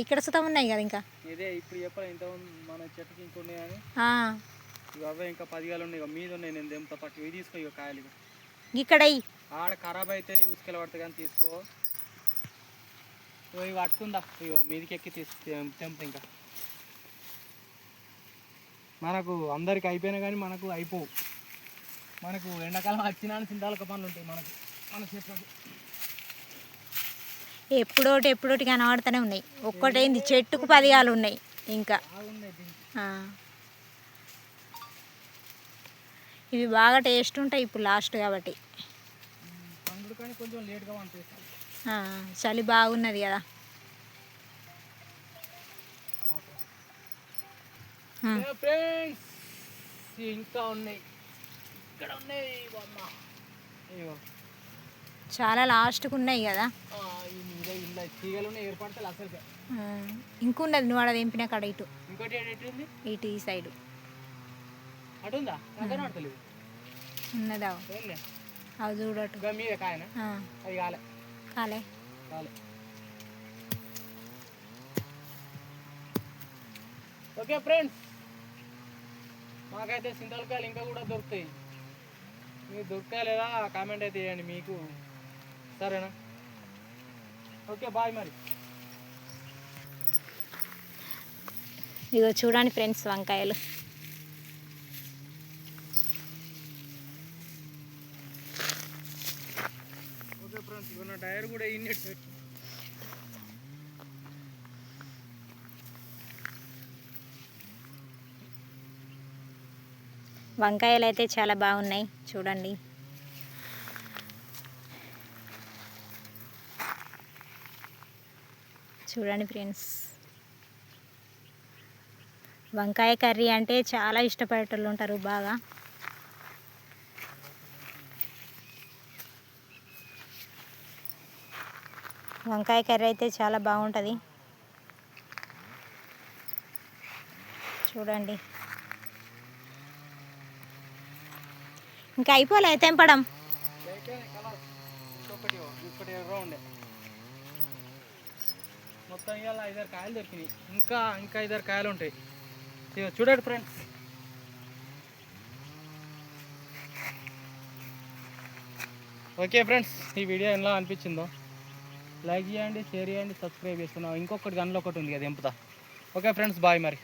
ఇక్కడ సుతం ఉన్నాయి కదా ఇంకా. ఇదే ఇప్పుడు చెప్పాలి ఇంత మన చెట్టుకి ఇంకా ఉన్నాయి కానీ ఇక అవే ఇంకా 10 కాయలు ఉన్నాయి. ఇక మీద ఉన్నాయి. నేను తెంపుతా పట్టు ఇవి తీసుకో. ఇక కాయలు ఇక్కడ ఆడ ఖరాబ్ అయితే ఉసుకలు పడతాయి కానీ తీసుకో. ఇవి పట్టుకుందా ఇగో మీదికి ఎక్కి తెంపుతా. ఇంకా మనకు అందరికి అయిపోయినా కానీ మనకు అయిపోవు. మనకు ఎండాకాలం వచ్చినా చింతాలక పనులు ఉంటాయి మనకు మన చెట్లకు. ఎప్పుడోటి కనబడుతూనే ఉన్నాయి. ఒక్కటేంది చెట్టుకు 10 కాయలు ఉన్నాయి ఇంకా. ఇవి బాగా టేస్ట్ ఉంటాయి ఇప్పుడు లాస్ట్ కాబట్టి. కొంచెం లేట్గా ఉంటాయి. చలి బాగున్నది కదా. ఫ్రెండ్స్ ఇంకా ఉన్నాయి. ఇక్కడ ఉన్నాయి చాలా లాస్ట్కు ఉన్నాయి కదా. తీగలు ఏర్పడతాయి అసలు. ఇంకున్నది నువ్వు అక్కడ తెంపిన కాడ ఇటు. ఇంకోటి ఇటు ఈ సైడు అటు ఉందా? కనబడతలేదు. ఉన్నదా? అవి చూడటు మీద కాయనా? అది కాలే కాలే కాలే. ఓకే ఫ్రెండ్స్, మాకైతే చింతలకాయలు ఇంకా కూడా దొరుకుతాయి. మీకు దొరుకుతాయా లేదా కామెంట్ అయితే చేయండి మీకు. సరేనా? Okay bye. మరి ఇగో చూడండి ఫ్రెండ్స్ వంకాయలు. ఓకే ఫ్రెండ్స్, ఇక నా టైర్ కూడా ఇన్నట్టు. వంకాయలు అయితే చాలా బాగున్నాయి చూడండి. చూడండి ఫ్రెండ్స్, వంకాయ కర్రీ అంటే చాలా ఇష్టపడేటోళ్ళు ఉంటారు బాగా. వంకాయ కర్రీ అయితే చాలా బాగుంటుంది చూడండి. ఇంకా అయిపోలే తెంపడం. మొత్తం ఇవాళ 5-6 కాయలు దొరికినాయి. ఇంకా 5-6 కాయలు ఉంటాయి. చూడండి ఫ్రెండ్స్. ఓకే ఫ్రెండ్స్, ఈ వీడియో ఎలా అనిపించిందో లైక్ చేయండి, షేర్ చేయండి, సబ్స్క్రైబ్ చేసుకున్నాం. ఇంకొకటి గన్లో ఒకటి ఉంది కదా ఎంపుతా. ఓకే ఫ్రెండ్స్, బాయ్ మరి.